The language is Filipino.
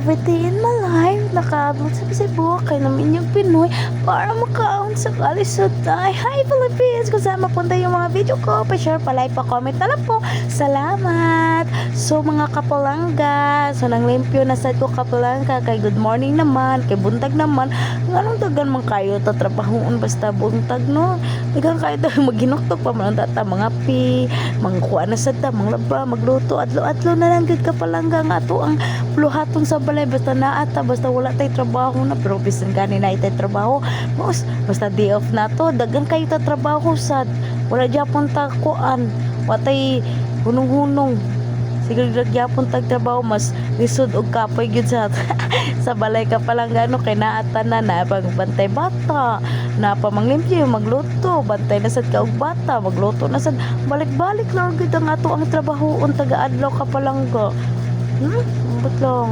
everyday in my life. Nakaabot sa Facebook kay namin yung Pinoy para makaon sa kalisutay. Hi Philippines! Kung saan mapunta yung mga video ko, pa-share, pa-like, pa-comment na lang po. Salamat! So mga kapalangga, so nang limpyo na sad ko kapalangga, kay good morning naman, kay buntag naman, nganong dagan man kayo tatrabahoon basta buntag no? Dagan kayo tayo maginuktok pa man tata mga pi, mangkuha na sad ta, manglaba, magluto, adlo-adlo na lang gud kapalangga nga ato ang pluhaton sa balay basta naata, basta wala tay trabaho na pero bisan gani na itay trabaho, basta day off na to, dagan kayo ta trabaho sad, wala gyapon ta kuan, watay hunong-hunong. Siguro gyapon tag trabaho mas lisod og kapoy gyud sa sa balay ka palang gano kay naata na pagbantay bata na pamanglimpyo magluto bantay na sad ka og bata magluto na sad balik-balik lang gyud ang ato ang trabaho taga adlaw ka palangga. But lang